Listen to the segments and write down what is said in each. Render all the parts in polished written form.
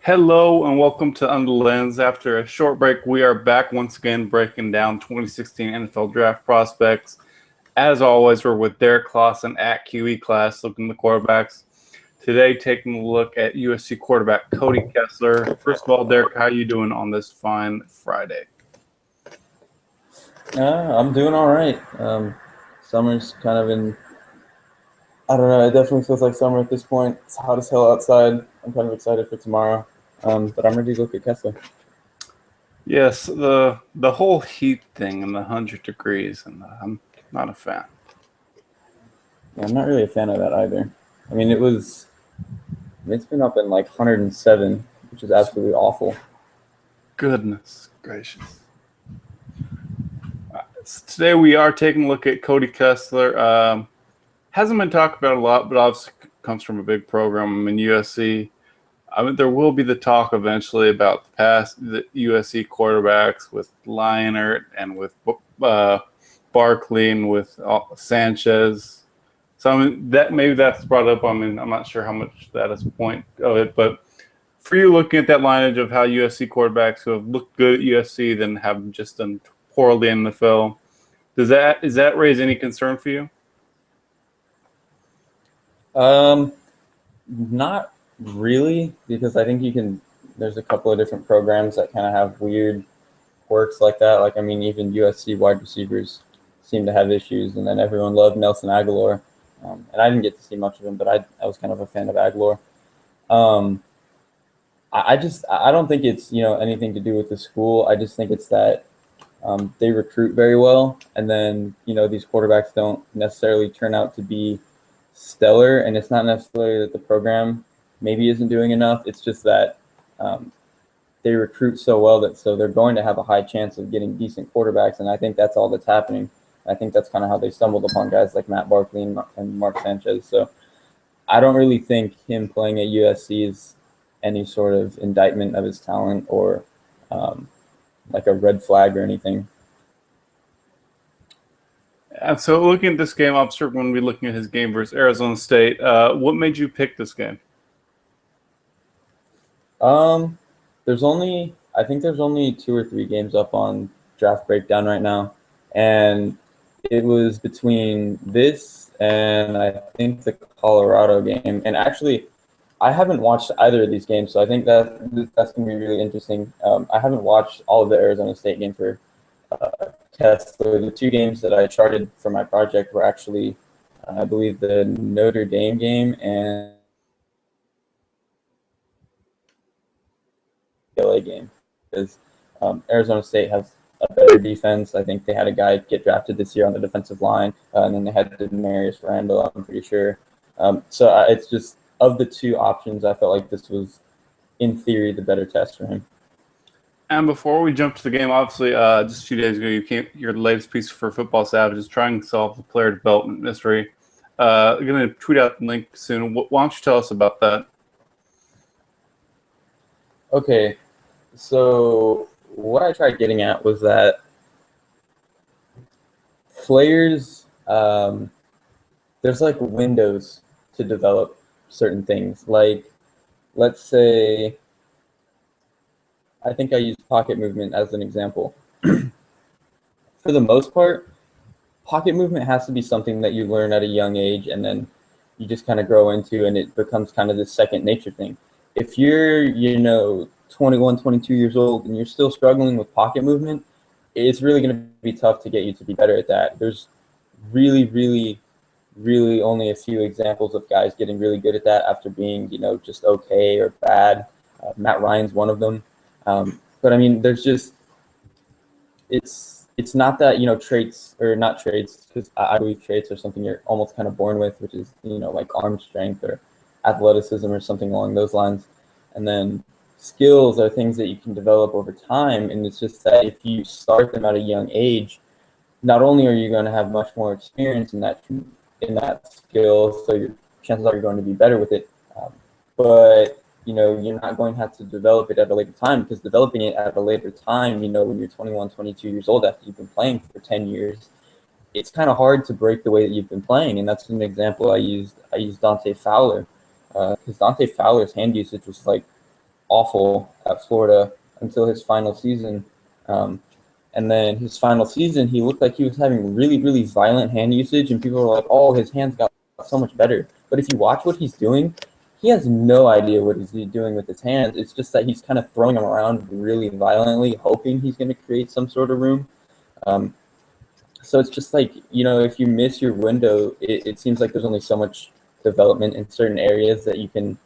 Hello and welcome to Under the Lens. After a short break, we are back once again breaking down 2016 NFL Draft prospects. As always, we're with Derrik Klassen at QB Class, looking at the quarterbacks. Today, taking a look at USC quarterback Cody Kessler. First of all, Derrik, how are you doing on this fine Friday? I'm doing all right. Summer's kind of I don't know, it definitely feels like summer at this point. It's hot as hell outside. I'm kind of excited for tomorrow, but I'm ready to look at Kessler. Yes, the whole heat thing and the 100 degrees, and I'm not a fan. Yeah, I'm not really a fan of that either. I mean, it's been up in like 107, which is absolutely awful. Goodness gracious. So today we are taking a look at Cody Kessler. Hasn't been talked about a lot, but obviously comes from a big program in USC. I mean, there will be the talk eventually about the USC quarterbacks with Lionert and with Barkley and with Sanchez. So I mean, that's brought up. I mean, I'm not sure how much that is a point of it, but for you looking at that lineage of how USC quarterbacks who have looked good at USC then have just done poorly in the NFL, does that raise any concern for you? Not really, because I think there's a couple of different programs that kind of have weird quirks like that. Like, I mean, even USC wide receivers seem to have issues, and then everyone loved Nelson Aguilar. And I didn't get to see much of him, but I was kind of a fan of Aguilar. Um, I don't think it's anything to do with the school. I just think it's that they recruit very well, and then these quarterbacks don't necessarily turn out to be stellar, and it's not necessarily that the program maybe isn't doing enough. It's just that they recruit so well so they're going to have a high chance of getting decent quarterbacks, and I think that's all that's happening. I think that's kind of how they stumbled upon guys like Matt Barkley and Mark Sanchez. So I don't really think him playing at USC is any sort of indictment of his talent or like a red flag or anything. And so looking at this game, I'm sure when we're looking at his game versus Arizona State, what made you pick this game? I think there's only 2 or 3 games up on Draft Breakdown right now, and it was between this and I think the Colorado game. And actually, I haven't watched either of these games, so I think that's going to be really interesting. I haven't watched all of the Arizona State game for Kessler. The 2 games that I charted for my project were actually, I believe, the Notre Dame game and the LA game, because Arizona State has a better defense. I think they had a guy get drafted this year on the defensive line, and then they had Demarius Randall, I'm pretty sure. So it's just, of the 2 options, I felt like this was, in theory, the better test for him. And before we jump to the game, obviously, just a few days ago, your latest piece for Football Savages, trying to solve the player development mystery. I'm going to tweet out the link soon. Why don't you tell us about that? Okay, so what I tried getting at was that players, there's like windows to develop certain things. Like, let's say, I think I used pocket movement as an example. For the most part, pocket movement has to be something that you learn at a young age, and then you just kind of grow into, and it becomes kind of this second nature thing. If you're, 21, 22 years old and you're still struggling with pocket movement, it's really going to be tough to get you to be better at that. There's really, really, really only a few examples of guys getting really good at that after being, just okay or bad. Matt Ryan's one of them. But I mean, it's not that, traits, or not traits, because I believe traits are something you're almost kind of born with, which is, like arm strength or athleticism or something along those lines. And then skills are things that you can develop over time. And it's just that if you start them at a young age, not only are you going to have much more experience in that skill, so your chances are you're going to be better with it, but you're not going to have to develop it at a later time, because developing it at a later time, when you're 21, 22 years old after you've been playing for 10 years, it's kind of hard to break the way that you've been playing. And that's an example I used Dante Fowler, because Dante Fowler's hand usage was like awful at Florida until his final season. And then his final season, he looked like he was having really, really violent hand usage, and people were like, oh, his hands got so much better. But if you watch what he's doing, he has no idea what he's doing with his hands. It's just that he's kind of throwing them around really violently, hoping he's going to create some sort of room. So it's just like, if you miss your window, it seems like there's only so much development in certain areas that you can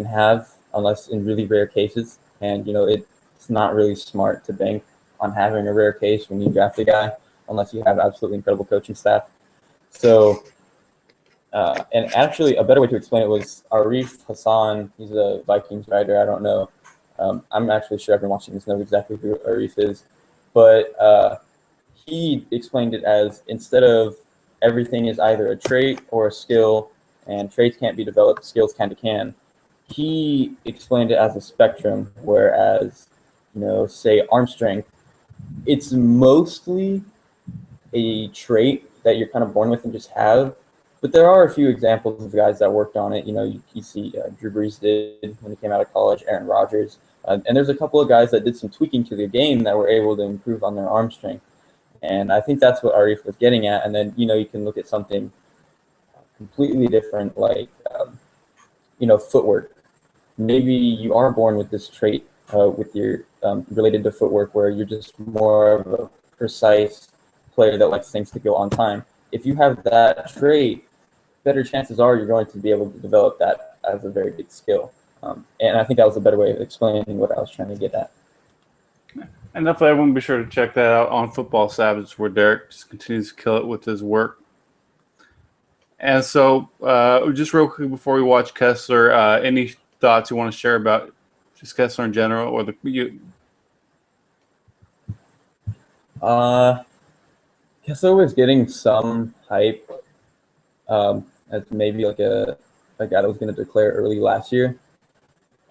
have, unless in really rare cases. And, it's not really smart to bank on having a rare case when you draft a guy, unless you have absolutely incredible coaching staff. So, and actually a better way to explain it was Arif Hassan. He's a Vikings writer. I don't know. I'm actually sure everyone watching this knows exactly who Arif is. But he explained it as, instead of everything is either a trait or a skill, and traits can't be developed, skills kind of can. He explained it as a spectrum, whereas, say arm strength, it's mostly a trait that you're kind of born with and just have. But there are a few examples of guys that worked on it. You see Drew Brees did when he came out of college, Aaron Rodgers. And there's a couple of guys that did some tweaking to their game that were able to improve on their arm strength. And I think that's what Arif was getting at. And then, you can look at something completely different, like, footwork. Maybe you are born with this trait with your related to footwork, where you're just more of a precise player that likes things to go on time. If you have that trait, better chances are you're going to be able to develop that as a very big skill. And I think that was a better way of explaining what I was trying to get at. And definitely everyone be sure to check that out on Football Savage, where Derek just continues to kill it with his work. And so just real quick before we watch Kessler, any thoughts you want to share about just Kessler in general, or Kessler was getting some hype as maybe like a guy that was going to declare early last year.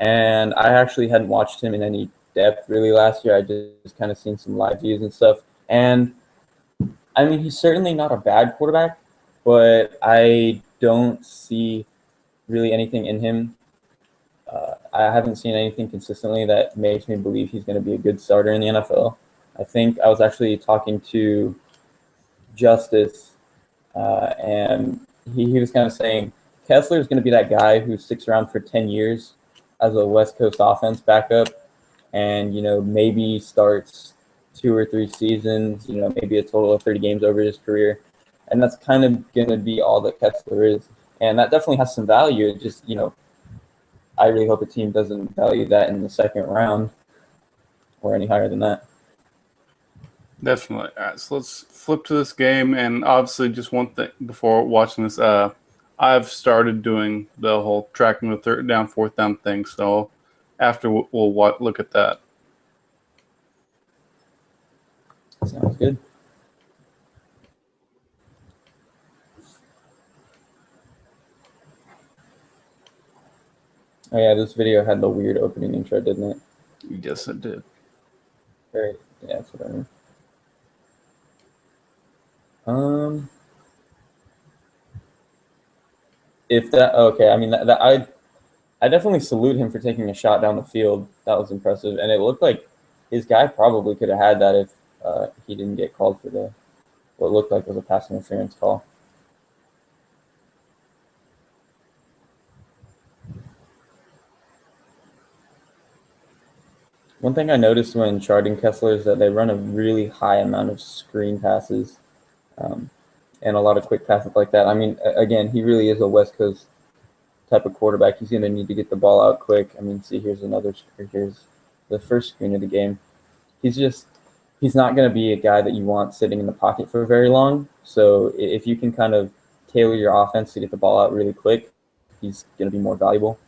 And I actually hadn't watched him in any depth really last year. I just kind of seen some live views and stuff. And I mean, he's certainly not a bad quarterback, but I don't see really anything in him. I haven't seen anything consistently that makes me believe he's going to be a good starter in the NFL. I think I was actually talking to Justice, and he was kind of saying Kessler is going to be that guy who sticks around for 10 years as a West Coast offense backup, and maybe starts 2 or 3 seasons, maybe a total of 30 games over his career, and that's kind of going to be all that Kessler is, and that definitely has some value. It just I really hope a team doesn't value that in the second round or any higher than that. Definitely. All right, so let's flip to this game. And obviously, just one thing before watching this, I've started doing the whole tracking the third down, fourth down thing. So after we'll look at that. Sounds good. Oh yeah, this video had the weird opening intro, didn't it? Yes, it did. Right. Yeah, that's what I mean. If that okay, I mean that I definitely salute him for taking a shot down the field. That was impressive, and it looked like his guy probably could have had that if he didn't get called for what looked like was a pass interference call. One thing I noticed when charting Kessler is that they run a really high amount of screen passes and a lot of quick passes like that. I mean, again, he really is a West Coast type of quarterback. He's going to need to get the ball out quick. I mean, see, here's the first screen of the game. He's not going to be a guy that you want sitting in the pocket for very long. So if you can kind of tailor your offense to get the ball out really quick, he's going to be more valuable.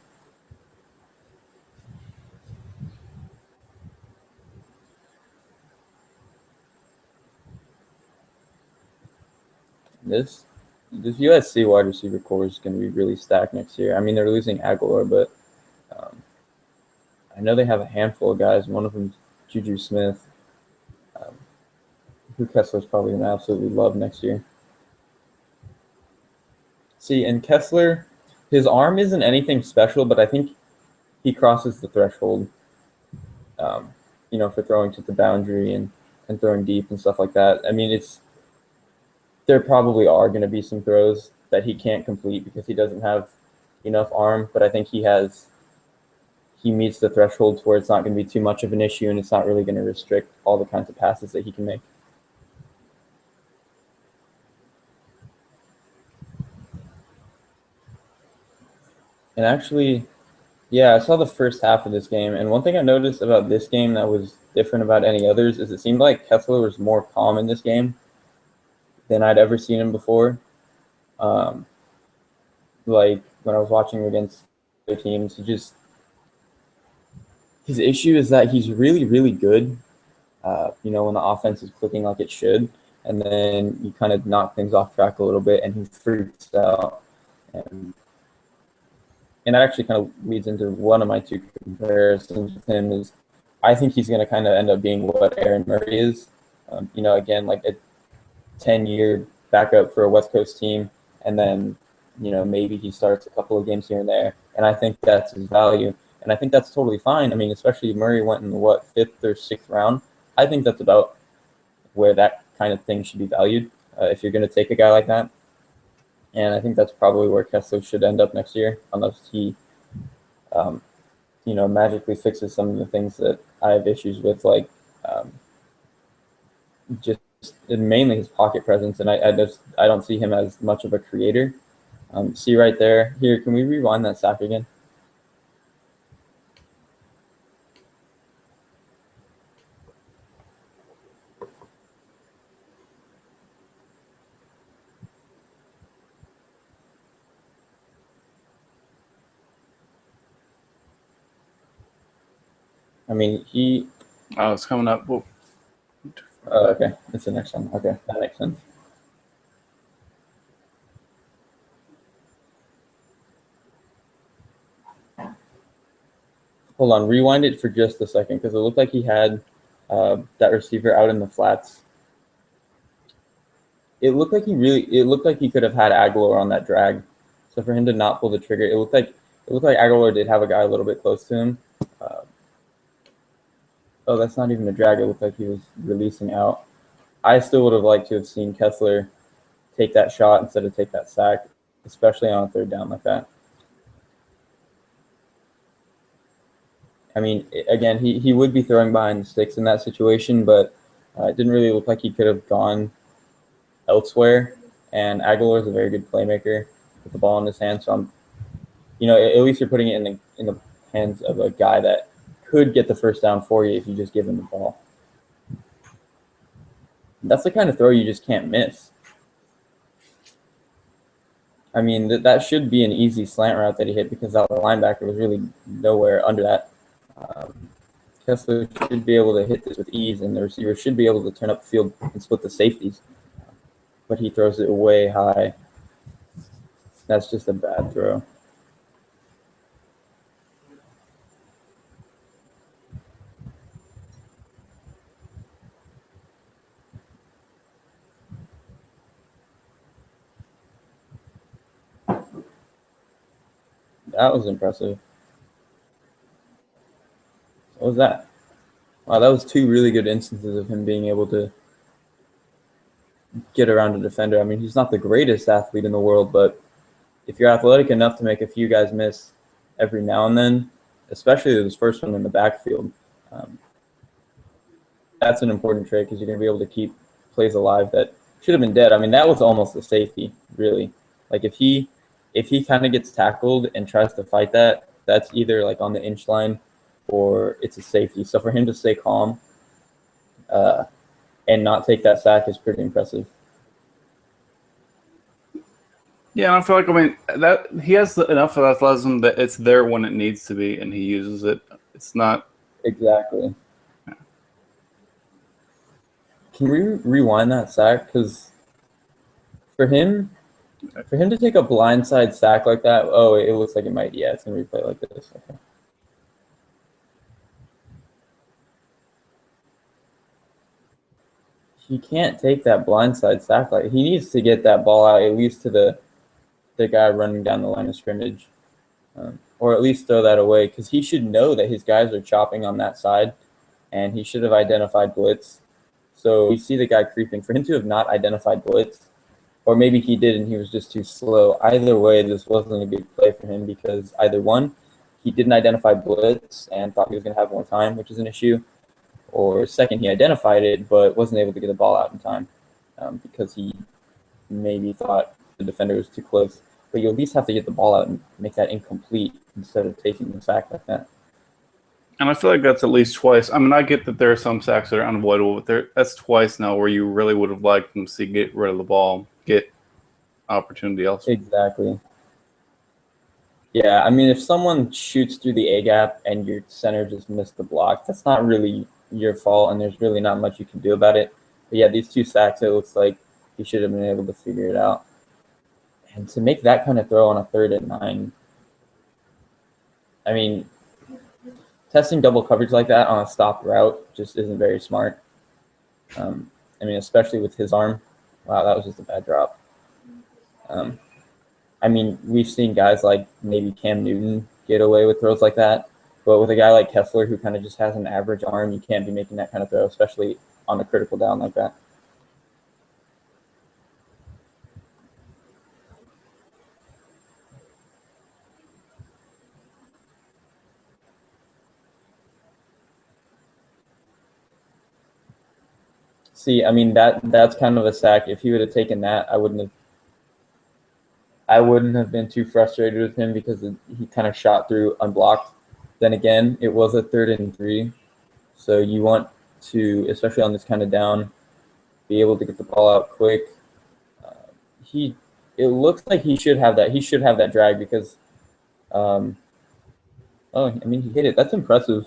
This USC wide receiver core is going to be really stacked next year. I mean, they're losing Aguilar, but I know they have a handful of guys. One of them, Juju Smith, who Kessler's probably going to absolutely love next year. See, and Kessler, his arm isn't anything special, but I think he crosses the threshold, for throwing to the boundary and throwing deep and stuff like that. I mean, there probably are going to be some throws that he can't complete because he doesn't have enough arm, but I think he meets the threshold where it's not going to be too much of an issue and it's not really going to restrict all the kinds of passes that he can make. And actually, yeah, I saw the first half of this game, and one thing I noticed about this game that was different about any others is it seemed like Kessler was more calm in this game than I'd ever seen him before. Like when I was watching against other teams, his issue is that he's really, really good, when the offense is clicking like it should, and then you kind of knock things off track a little bit, and he freaks out. And that actually kind of leads into one of my two comparisons with him is I think he's going to kind of end up being what Aaron Murray is. Again, like a 10-year backup for a West Coast team, and then, maybe he starts a couple of games here and there. And I think that's his value. And I think that's totally fine. I mean, especially Murray went in the, 5th or 6th round. I think that's about where that kind of thing should be valued if you're going to take a guy like that. And I think that's probably where Kessler should end up next year, unless he, magically fixes some of the things that I have issues with, like just mainly his pocket presence. And I don't see him as much of a creator. See right there. Here, can we rewind that sack again? I mean, Oh, it's coming up. Whoa. Oh, okay. It's the next one. Okay, that makes sense. Hold on, rewind it for just a second because it looked like he had that receiver out in the flats. It looked like he could have had Aguilar on that drag. So for him to not pull the trigger, it looked like Aguilar did have a guy a little bit close to him. Oh, that's not even a drag. It looked like he was releasing out. I still would have liked to have seen Kessler take that shot instead of take that sack, especially on a 3rd down like that. I mean, again, he would be throwing behind the sticks in that situation, but it didn't really look like he could have gone elsewhere. And Aguilar is a very good playmaker with the ball in his hand. So at least you're putting it in the hands of a guy that could get the 1st down for you if you just give him the ball. That's the kind of throw you just can't miss. I mean, that should be an easy slant route that he hit because that linebacker was really nowhere under that. Kessler should be able to hit this with ease, and the receiver should be able to turn up the field and split the safeties. But he throws it way high. That's just a bad throw. That was impressive. What was that? Wow, that was 2 really good instances of him being able to get around a defender. I mean, he's not the greatest athlete in the world, but if you're athletic enough to make a few guys miss every now and then, especially this first one in the backfield, that's an important trait because you're going to be able to keep plays alive that should have been dead. I mean, that was almost a safety, really. Like if he kind of gets tackled and tries to fight that, that's either like on the inch line or it's a safety. So for him to stay calm and not take that sack is pretty impressive. Yeah, I feel like that he has enough of athleticism that it's there when it needs to be, and he uses it. It's not exactly. Yeah. Can we rewind that sack? Because for him to take a blindside sack like that, oh, it looks like it might. Yeah, it's gonna replay like this. Okay. He can't take that blindside sack like he needs to get that ball out at least to the guy running down the line of scrimmage. or at least throw that away, because he should know that his guys are chopping on that side, and he should have identified blitz. So you see the guy creeping. For him to have not identified blitz, or maybe he did and he was just too slow. Either way, this wasn't a good play for him, because either one, he didn't identify blitz and thought he was going to have more time, which is an issue, or second, he identified it but wasn't able to get the ball out in time because he maybe thought the defender was too close. But you at least have to get the ball out and make that incomplete instead of taking the sack like that. And I feel like that's at least twice. I mean, I get that there are some sacks that are unavoidable, but that's twice now where you really would have liked them to see get rid of the ball, get opportunity elsewhere. Exactly. Yeah, I mean, if someone shoots through the A gap and your center just missed the block, that's not really your fault, and there's really not much you can do about it. But yeah, these 2 sacks, it looks like he should have been able to figure it out. And to make that kind of throw on a 3rd and 9, I mean, testing double coverage like that on a stopped route just isn't very smart. I mean, especially with his arm. Wow, that was just a bad drop. I mean, we've seen guys like maybe Cam Newton get away with throws like that. But with a guy like Kessler who kind of just has an average arm, you can't be making that kind of throw, especially on a critical down like that. See, I mean, that's kind of a sack. If he would have taken that, I wouldn't have been too frustrated with him, because he kind of shot through unblocked. Then again, it was a 3rd and 3. So you want to, especially on this kind of down, be able to get the ball out quick. It looks like he should have that. He should have that drag, because, I mean, he hit it. That's impressive.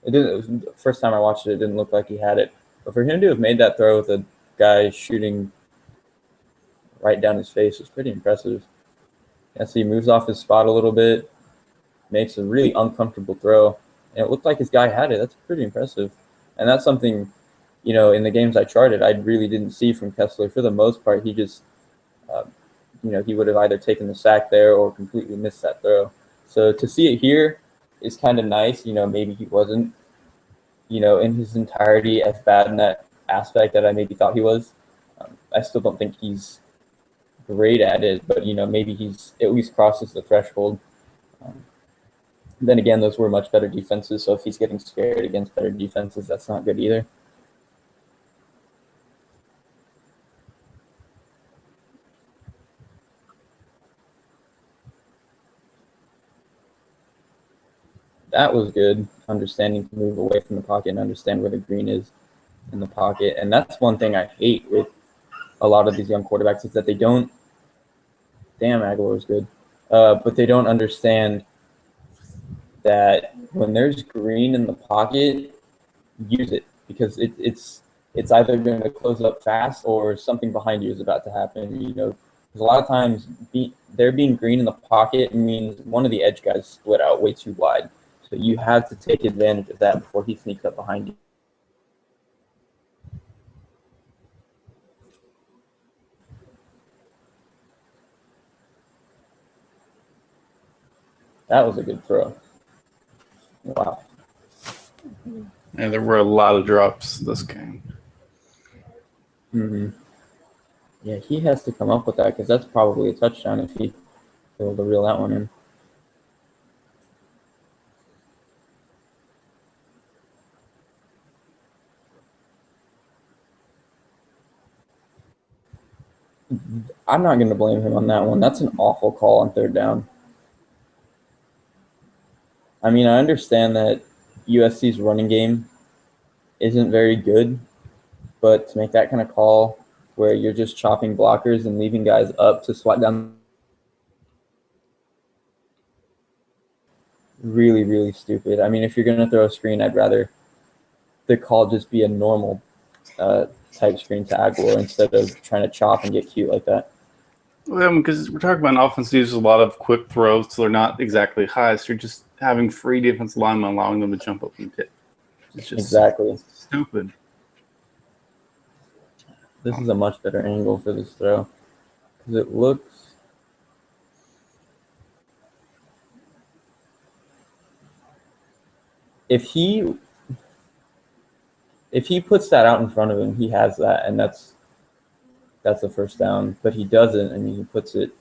It was the first time I watched it, it didn't look like he had it. But for him to have made that throw with a guy shooting right down his face was pretty impressive. Yes, he moves off his spot a little bit, makes a really uncomfortable throw, and it looked like his guy had it. That's pretty impressive. And that's something, in the games I charted, I really didn't see from Kessler. For the most part, he just, he would have either taken the sack there or completely missed that throw. So to see it here is kind of nice. Maybe he wasn't, in his entirety as bad in that aspect that I maybe thought he was. I still don't think he's great at it, but, maybe he's at least crosses the threshold. Then again, those were much better defenses, so if he's getting scared against better defenses, that's not good either. That was good, understanding to move away from the pocket and understand where the green is in the pocket. And that's one thing I hate with a lot of these young quarterbacks, is that they don't – damn, Aguilar is good. But they don't understand that when there's green in the pocket, use it, because it's either going to close up fast or something behind you is about to happen. Because a lot of times there being green in the pocket means one of the edge guys split out way too wide. So you have to take advantage of that before he sneaks up behind you. That was a good throw. Wow. And there were a lot of drops this game. Mm-hmm. Yeah, he has to come up with that, because that's probably a touchdown if he's able to reel that one in. I'm not going to blame him on that one. That's an awful call on 3rd down. I mean, I understand that USC's running game isn't very good, but to make that kind of call where you're just chopping blockers and leaving guys up to swat down, really, really stupid. I mean, if you're going to throw a screen, I'd rather the call just be a normal type screen to Aguilar instead of trying to chop and get cute like that. Well, because we're talking about an offense that uses a lot of quick throws, so they're not exactly high. So you're just having free defensive linemen, allowing them to jump up and hit. It's just exactly stupid. This is a much better angle for this throw, because it looks if he puts that out in front of him, he has that, and that's a first down. But he doesn't. I mean, he puts it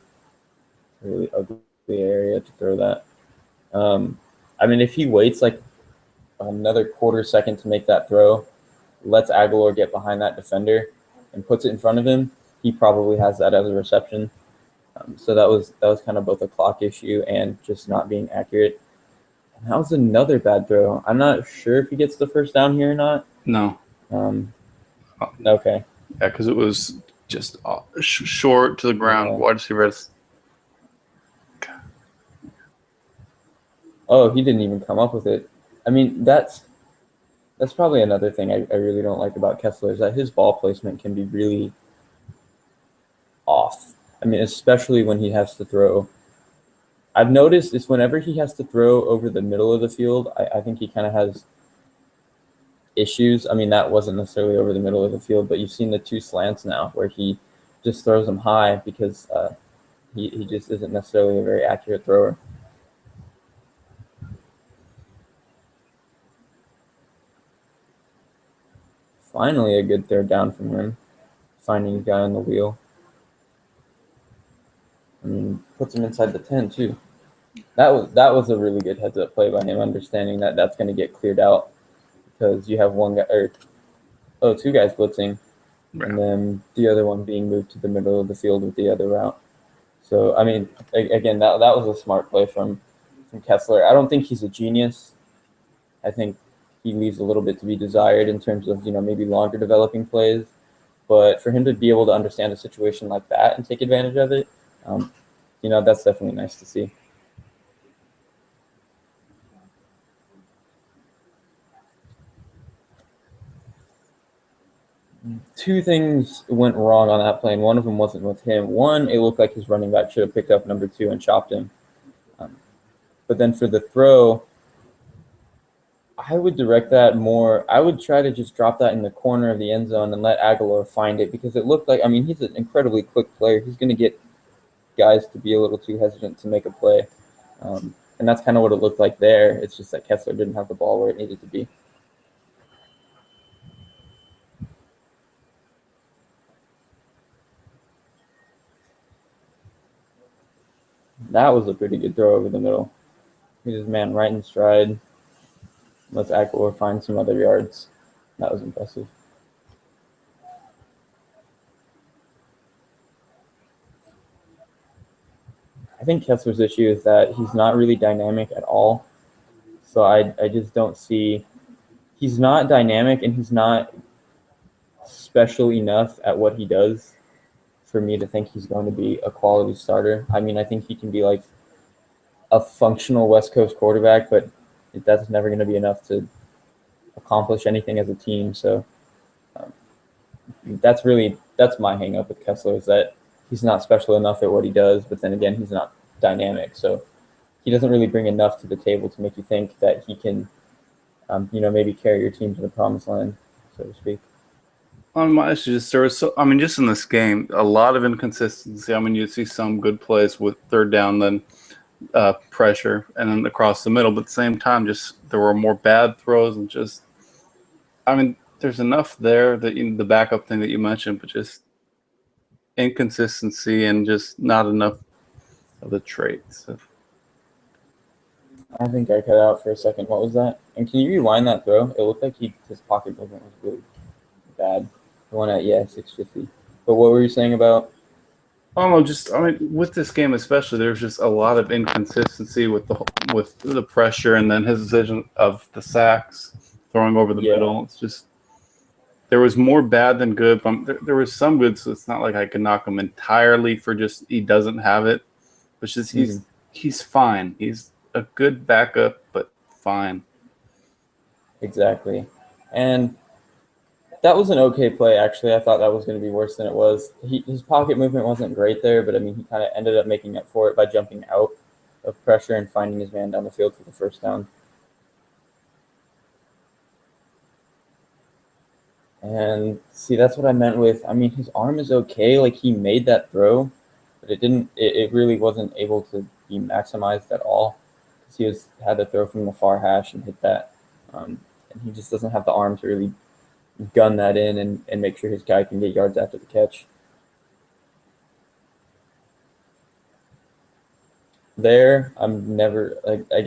in a really ugly area to throw that. I mean, if he waits like another quarter second to make that throw, lets Aguilar get behind that defender, and puts it in front of him, he probably has that as a reception. So that was kind of both a clock issue and just not being accurate. And that was another bad throw. I'm not sure if he gets the first down here or not. No. Okay. Yeah, because it was just short to the ground. Wide receiver. Oh, he didn't even come up with it. I mean, that's probably another thing I really don't like about Kessler is that his ball placement can be really off. I mean, especially when he has to throw. I've noticed is whenever he has to throw over the middle of the field, I think he kind of has issues. I mean, that wasn't necessarily over the middle of the field, but you've seen the two slants now where he just throws them high because he just isn't necessarily a very accurate thrower. Finally, a good third down from him, finding a guy on the wheel. I mean, puts him inside the 10 too. That was a really good heads-up play by him, understanding that that's going to get cleared out because you have one guy or two guys blitzing, right, and then the other one being moved to the middle of the field with the other route. So I mean, again, that was a smart play from Kessler. I don't think he's a genius. I think he leaves a little bit to be desired in terms of maybe longer developing plays, but for him to be able to understand a situation like that and take advantage of it, that's definitely nice to see. Two things went wrong on that play, and one of them wasn't with him. One, it looked like his running back should have picked up number 2 and chopped him. But then for the throw, I would direct that more. I would try to just drop that in the corner of the end zone and let Aguilar find it because it looked like, I mean, he's an incredibly quick player. He's going to get guys to be a little too hesitant to make a play. And that's kind of what it looked like there. It's just that Kessler didn't have the ball where it needed to be. That was a pretty good throw over the middle. He just man right in stride. Let's Aguilar find some other yards. That was impressive. I think Kessler's issue is that he's not really dynamic at all. So I just don't see – he's not dynamic and he's not special enough at what he does for me to think he's going to be a quality starter. I mean, I think he can be like a functional West Coast quarterback, but that's never going to be enough to accomplish anything as a team. So that's my hang up with Kessler is that he's not special enough at what he does, but then again, he's not dynamic. So he doesn't really bring enough to the table to make you think that he can, maybe carry your team to the promised land, so to speak. On my issue, there was just in this game, a lot of inconsistency. I mean, you see some good plays with third down, then pressure, and then across the middle. But at the same time, just there were more bad throws and just, I mean, there's enough there that the backup thing that you mentioned, but just inconsistency and just not enough of the traits. So. I think I cut out for a second. What was that? And can you rewind that throw? It looked like his pocket movement was really bad. The one at 650. But what were you saying about? With this game especially, there's just a lot of inconsistency with the pressure, and then his decision of the sacks, throwing over the middle. It's just there was more bad than good. But there was some good, so it's not like I can knock him entirely for just he doesn't have it. It's just he's fine. He's a good backup, but fine. Exactly, and that was an okay play, actually. I thought that was going to be worse than it was. His pocket movement wasn't great there, but, I mean, he kind of ended up making up for it by jumping out of pressure and finding his man down the field for the first down. And, see, that's what I meant with, I mean, his arm is okay. Like, he made that throw, but it really wasn't able to be maximized at all because he had to throw from the far hash and hit that. And he just doesn't have the arm to really gun that in and make sure his guy can get yards after the catch. I'm never,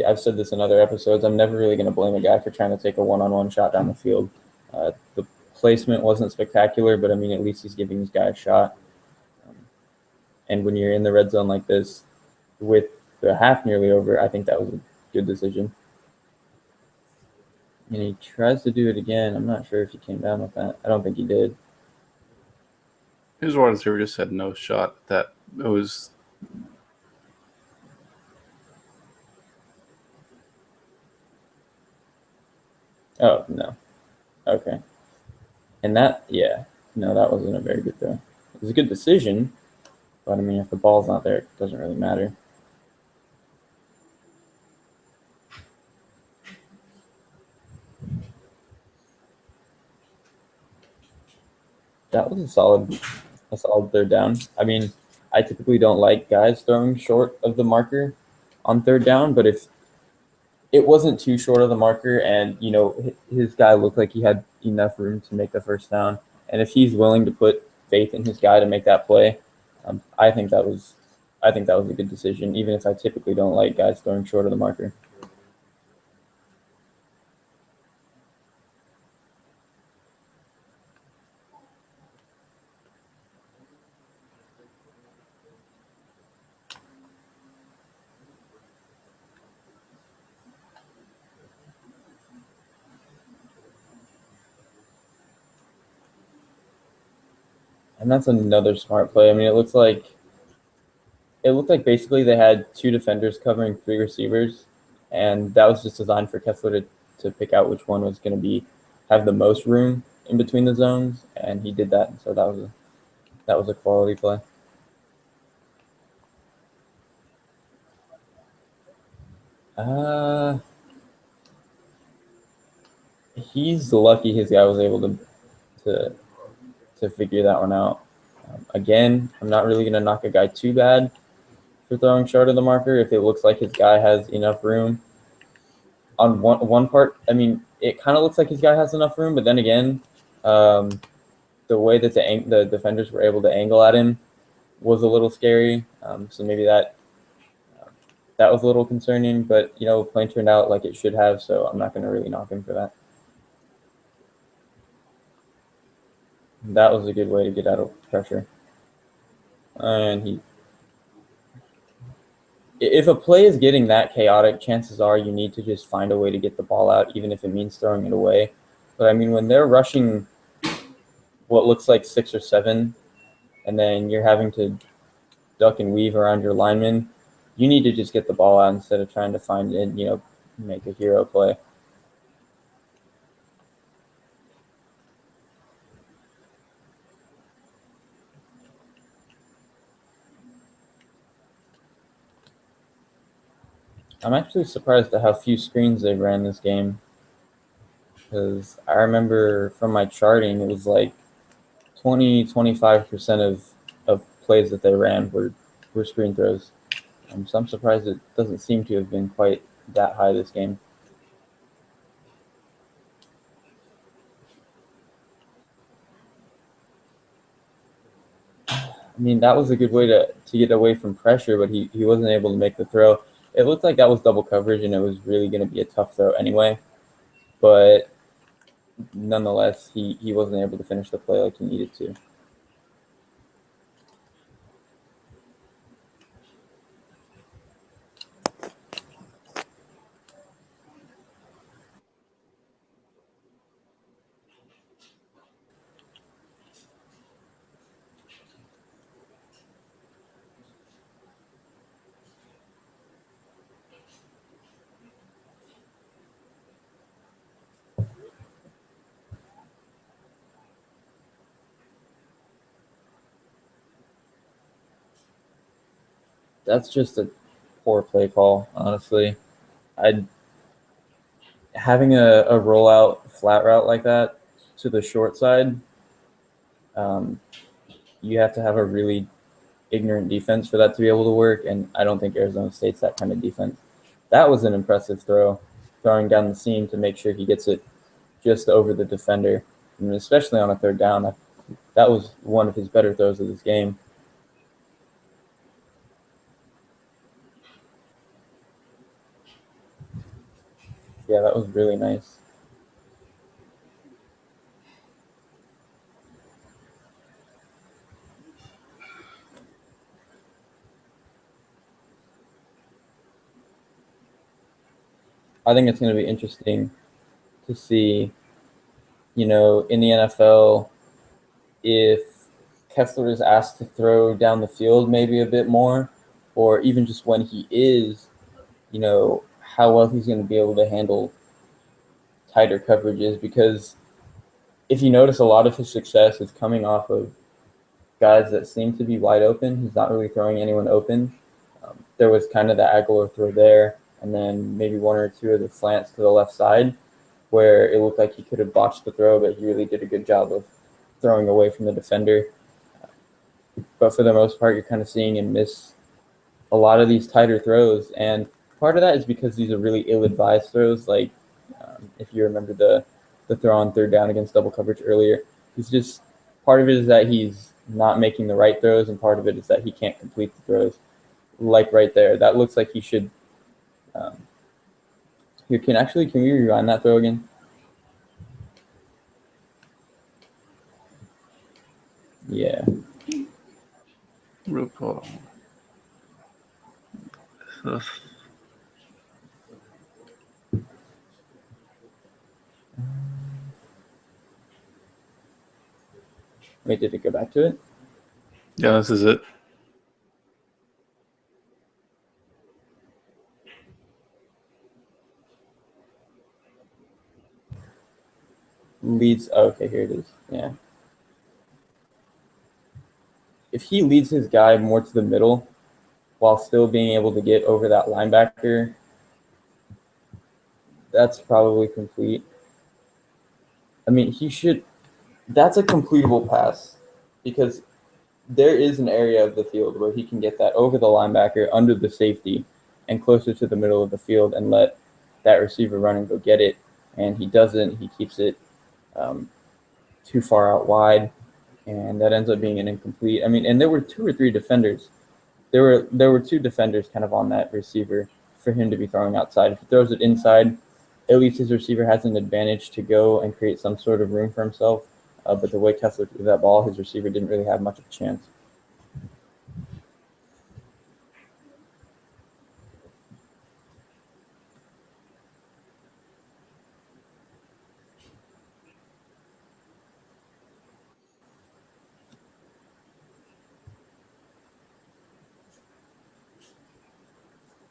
I've said this in other episodes, I'm never really going to blame a guy for trying to take a one-on-one shot down the field. The placement wasn't spectacular, but I mean, at least he's giving his guy a shot. And when you're in the red zone like this, with the half nearly over, I think that was a good decision. And he tries to do it again. I'm not sure if he came down with that. I don't think he did. His wide receiver just had no shot. That it was. Oh, no. Okay. And that, yeah. No, that wasn't a very good throw. It was a good decision, but I mean, if the ball's not there, it doesn't really matter. That was a solid third down. I mean, I typically don't like guys throwing short of the marker on third down, but if it wasn't too short of the marker and, you know, his guy looked like he had enough room to make the first down, and if he's willing to put faith in his guy to make that play, I think that was a good decision, even if I typically don't like guys throwing short of the marker. And that's another smart play. I mean, it looked like basically they had two defenders covering three receivers, and that was just designed for Kessler to pick out which one was going to have the most room in between the zones, and he did that. And so that was a quality play. He's lucky his guy was able to figure that one out. Again, I'm not really going to knock a guy too bad for throwing short of the marker if it looks like his guy has enough room. On one part, I mean, it kind of looks like his guy has enough room, but then again, the way that the defenders were able to angle at him was a little scary. So maybe that was a little concerning, but, you know, play turned out like it should have, so I'm not going to really knock him for that. That was a good way to get out of pressure. And if a play is getting that chaotic, chances are you need to just find a way to get the ball out, even if it means throwing it away. But I mean, when they're rushing what looks like 6 or 7, and then you're having to duck and weave around your linemen, you need to just get the ball out instead of trying to find it, you know, make a hero play. I'm actually surprised at how few screens they ran this game, because I remember from my charting, it was like 20-25% of plays that they ran were screen throws. So I'm surprised it doesn't seem to have been quite that high this game. I mean, that was a good way to get away from pressure, but he wasn't able to make the throw. It looked like that was double coverage, and it was really going to be a tough throw anyway. But nonetheless, he wasn't able to finish the play like he needed to. That's just a poor play call, honestly. Having a rollout flat route like that to the short side, you have to have a really ignorant defense for that to be able to work, and I don't think Arizona State's that kind of defense. That was an impressive throw. throwing down the seam to make sure he gets it just over the defender. And especially on a third down, that was one of his better throws of this game. Yeah, that was really nice. I think it's going to be interesting to see, in the NFL, if Kessler is asked to throw down the field maybe a bit more, or even just when he is, how well he's going to be able to handle tighter coverages. Because if you notice, a lot of his success is coming off of guys that seem to be wide open. He's not really throwing anyone open. There was kind of the Aguilar throw there, and then maybe one or two of the slants to the left side where it looked like he could have botched the throw, but he really did a good job of throwing away from the defender. But for the most part, you're kind of seeing him miss a lot of these tighter throws, and part of that is because these are really ill-advised throws. Like if you remember the throw on third down against double coverage earlier, he's just part of it is that he's not making the right throws, and part of it is that he can't complete the throws. Like right there, that looks like he should. Here, can we rewind that throw again? Yeah. Real cool. Wait, did it go back to it? Yeah, this is it. Leads. Oh, okay, here it is. Yeah. If he leads his guy more to the middle while still being able to get over that linebacker, that's probably complete. I mean, he should. That's a completable pass because there is an area of the field where he can get that over the linebacker, under the safety, and closer to the middle of the field and let that receiver run and go get it. And he doesn't. He keeps it too far out wide, and that ends up being an incomplete. I mean, and there were two or three defenders. There were two defenders kind of on that receiver for him to be throwing outside. If he throws it inside, at least his receiver has an advantage to go and create some sort of room for himself. But the way Kessler threw that ball, his receiver didn't really have much of a chance.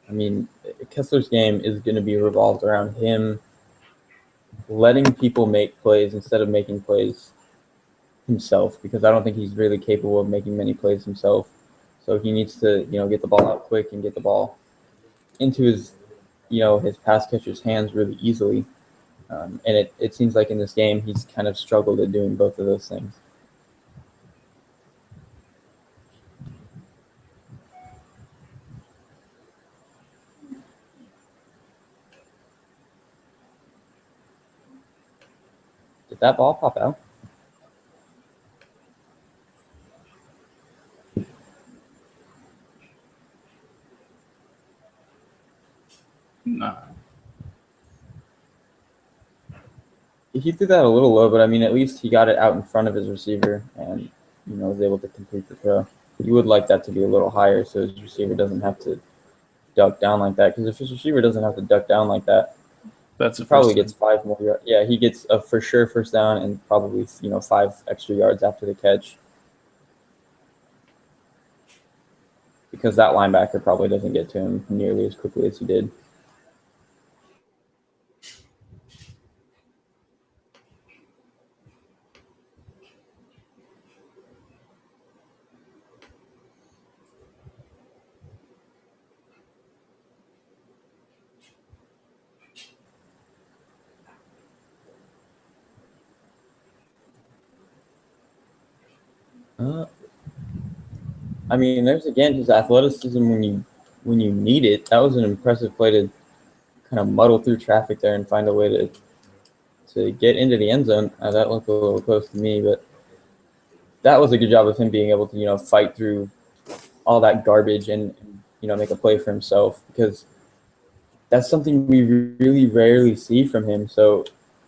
I mean, Kessler's game is going to be revolved around him letting people make plays instead of making plays himself, because I don't think he's really capable of making many plays himself. So he needs to, get the ball out quick and get the ball into his, his pass catcher's hands really easily. And it seems like in this game he's kind of struggled at doing both of those things. Did that ball pop out? No. He threw that a little low, but I mean, at least he got it out in front of his receiver and, was able to complete the throw. You would like that to be a little higher so his receiver doesn't have to duck down like that. Because if his receiver doesn't have to duck down like that, he probably gets 5 more yards. Yeah, he gets a for sure first down and probably, 5 extra yards after the catch. Because that linebacker probably doesn't get to him nearly as quickly as he did. I mean, there's again his athleticism when you need it. That was an impressive play to kind of muddle through traffic there and find a way to get into the end zone. That looked a little close to me, but that was a good job of him being able to, fight through all that garbage and make a play for himself, because that's something we really rarely see from him. So,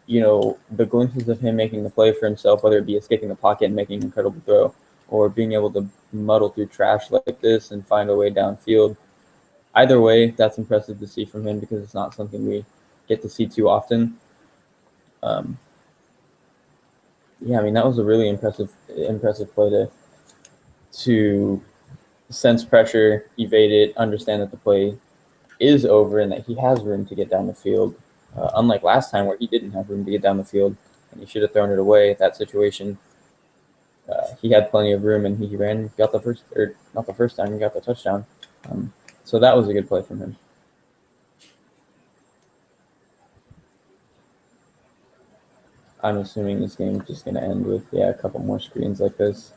the glimpses of him making the play for himself, whether it be escaping the pocket and making an incredible throw, or being able to muddle through trash like this and find a way downfield, either way, that's impressive to see from him, because it's not something we get to see too often. That was a really impressive play to sense pressure, evade it, understand that the play is over and that he has room to get down the field. Unlike last time where he didn't have room to get down the field and he should have thrown it away. That situation, he had plenty of room and he ran, got the first, or not the first time, he got the touchdown. So that was a good play from him. I'm assuming this game is just going to end with, a couple more screens like this.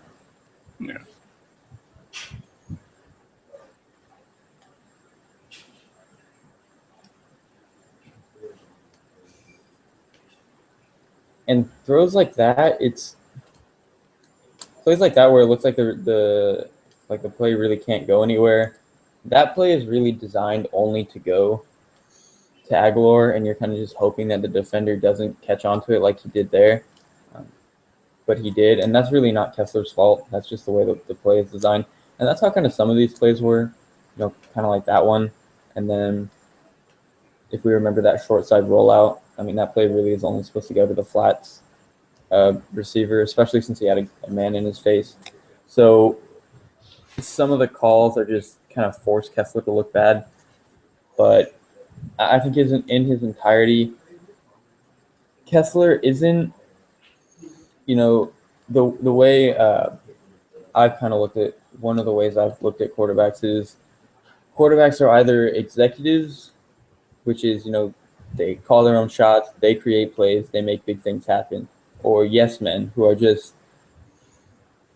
Yeah. And throws like that, plays like that where it looks like the play really can't go anywhere. That play is really designed only to go to Aguilar, and you're kind of just hoping that the defender doesn't catch onto it like he did there. But he did, and that's really not Kessler's fault. That's just the way the play is designed. And that's how kind of some of these plays were, kind of like that one. And then if we remember that short side rollout, that play really is only supposed to go to the flats receiver, especially since he had a man in his face. So some of the calls are just kind of force Kessler to look bad. But I think in his entirety, Kessler isn't, the way I've kind of looked at, one of the ways I've looked at quarterbacks is quarterbacks are either executives, which is, they call their own shots, they create plays, they make big things happen, or yes men who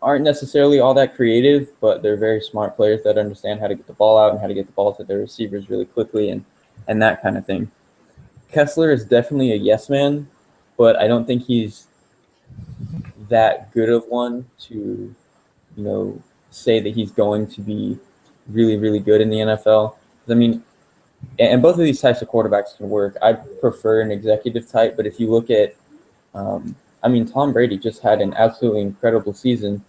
aren't necessarily all that creative, but they're very smart players that understand how to get the ball out and how to get the ball to their receivers really quickly and that kind of thing. Kessler is definitely a yes man, but I don't think he's that good of one to, say that he's going to be really, really good in the NFL. And both of these types of quarterbacks can work. I prefer an executive type, but if you look at, Tom Brady just had an absolutely incredible season,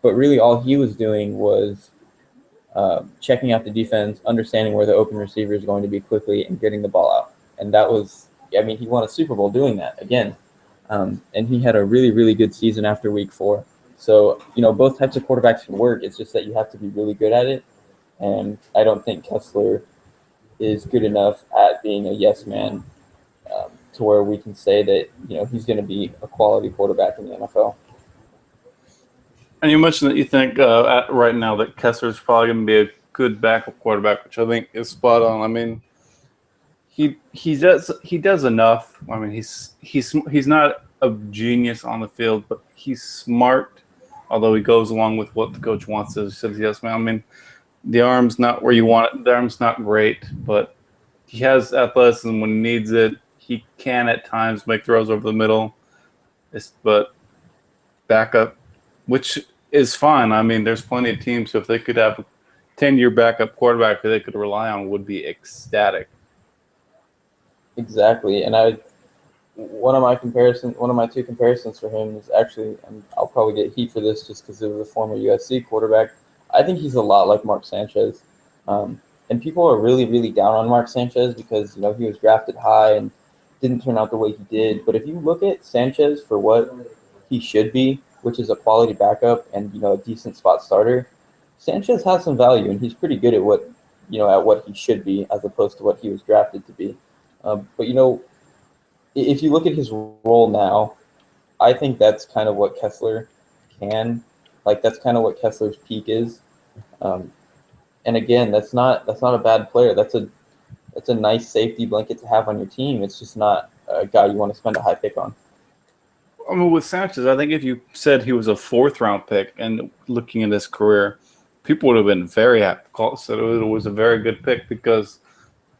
but really all he was doing was checking out the defense, understanding where the open receiver is going to be quickly, and getting the ball out. And that was, he won a Super Bowl doing that again. And he had a really, really good season after week 4. So, both types of quarterbacks can work. It's just that you have to be really good at it. And I don't think Kessler is good enough at being a yes man to where we can say that, he's going to be a quality quarterback in the NFL. And you mentioned that you think right now that Kessler's probably going to be a good backup quarterback, which I think is spot on. He does enough. He's not a genius on the field, but he's smart. Although he goes along with what the coach wants, he says yes, man. The arm's not where you want it. The arm's not great, but he has athleticism when he needs it. He can at times make throws over the middle, but backup, which is fine. There's plenty of teams, so if they could have a 10-year backup quarterback who they could rely on, would be ecstatic. Exactly, and one of my two comparisons for him is actually, and I'll probably get heat for this just because it was a former USC quarterback. I think he's a lot like Mark Sanchez, and people are really, really down on Mark Sanchez because he was drafted high and didn't turn out the way he did. But if you look at Sanchez for what he should be, which is a quality backup and a decent spot starter, Sanchez has some value and he's pretty good at what he should be as opposed to what he was drafted to be. But if you look at his role now, I think that's kind of what Kessler can. That's kind of what Kessler's peak is. And again, that's not a bad player. That's a nice safety blanket to have on your team. It's just not a guy you want to spend a high pick on. With Sanchez, I think if you said he was a 4th-round pick and looking at his career, people would have been very happy. Said it was a very good pick because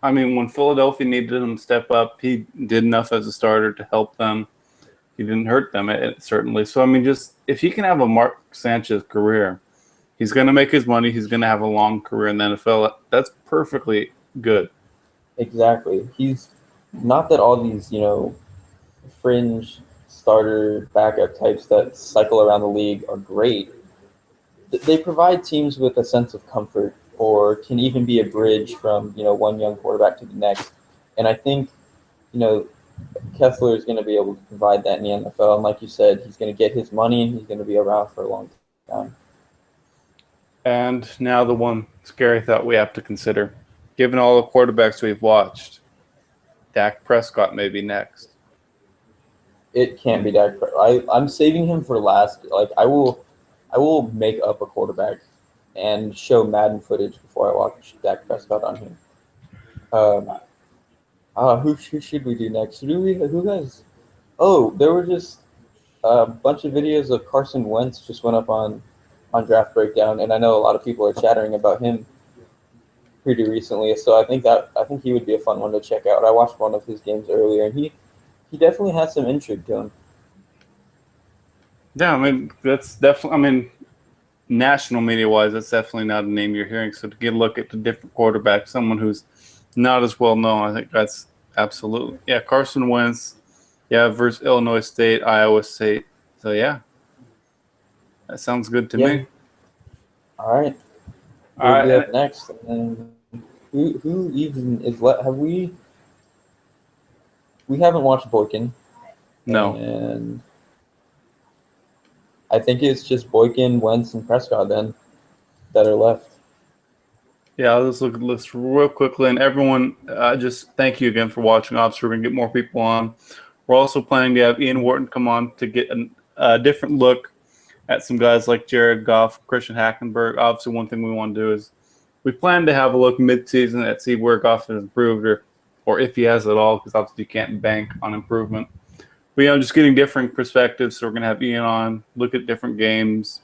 I mean, when Philadelphia needed him to step up, he did enough as a starter to help them. He didn't hurt them, certainly. So, I mean, just if he can have a Mark Sanchez career, he's going to make his money. He's going to have a long career in the NFL. That's perfectly good. Exactly. He's not that all these, fringe starter backup types that cycle around the league are great. They provide teams with a sense of comfort or can even be a bridge from, one young quarterback to the next. And I think, you know, Kessler is going to be able to provide that in the NFL. And like you said, he's going to get his money and he's going to be around for a long time. And now the one scary thought we have to consider. Given all the quarterbacks we've watched, Dak Prescott may be next. It can't be Dak. I'm saving him for last. Like I will make up a quarterback and show Madden footage before I watch Dak Prescott on him. Who should we do next? Who has? Oh, there were just a bunch of videos of Carson Wentz just went up on Draft Breakdown, and I know a lot of people are chattering about him pretty recently. So I think he would be a fun one to check out. I watched one of his games earlier, and he definitely has some intrigue to him. Yeah, I mean that's definitely. I mean, national media wise, that's definitely not a name you're hearing. So to get a look at the different quarterbacks, someone who's not as well known, I think that's absolutely Carson Wentz, versus Illinois State, Iowa State. So yeah, that sounds good to me. All right. We'll be up next. And who even is what? Have we haven't watched Boykin. No. And I think it's just Boykin, Wentz, and Prescott then that are left. Yeah, I'll just look at the list real quickly. And everyone, just thank you again for watching. Obviously, we're going to get more people on. We're also planning to have Ian Wharton come on to get a different look at some guys like Jared Goff, Christian Hackenberg. Obviously, one thing we want to do is we plan to have a look mid-season at see where Goff has improved or if he has at all, because obviously you can't bank on improvement. But, just getting different perspectives. So we're going to have Ian on, look at different games.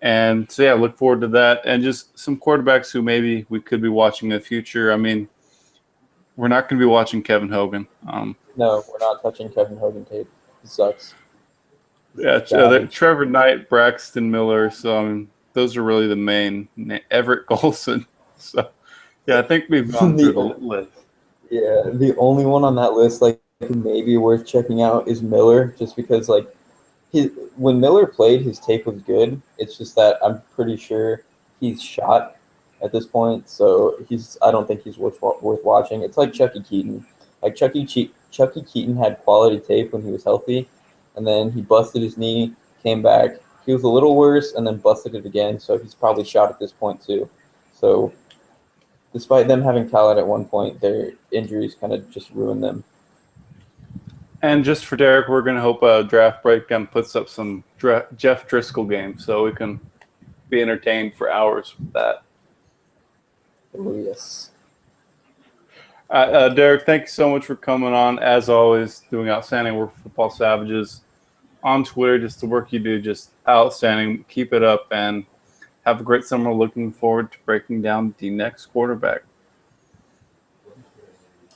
And so, look forward to that. And just some quarterbacks who maybe we could be watching in the future. I mean, we're not going to be watching Kevin Hogan. No, we're not touching Kevin Hogan tape. It sucks. Yeah, Trevor Knight, Braxton Miller. So, I mean, those are really the main. Everett Golson. So, I think we've gone through the list. Yeah, the only one on that list, like, maybe worth checking out is Miller, just because, like, when Miller played, his tape was good. It's just that I'm pretty sure he's shot at this point, so I don't think he's worth watching. It's like Chucky Keaton. Like Chucky Keaton had quality tape when he was healthy, and then he busted his knee, came back. He was a little worse, and then busted it again, so he's probably shot at this point too. So despite them having talent at one point, their injuries kind of just ruined them. And just for Derek, we're going to hope Draft Breakdown puts up some Jeff Driscoll games so we can be entertained for hours with that. Oh, yes. Derek, thank you so much for coming on. As always, doing outstanding work for Football Savages on Twitter. Just the work you do, just outstanding. Keep it up and have a great summer. Looking forward to breaking down the next quarterback.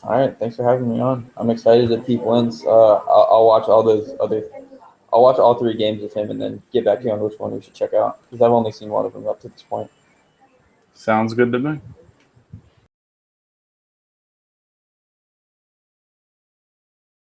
All right, thanks for having me on. I'm excited that Pete wins. I'll watch I'll watch all 3 games with him and then get back to you on which one we should check out because I've only seen one of them up to this point. Sounds good to me.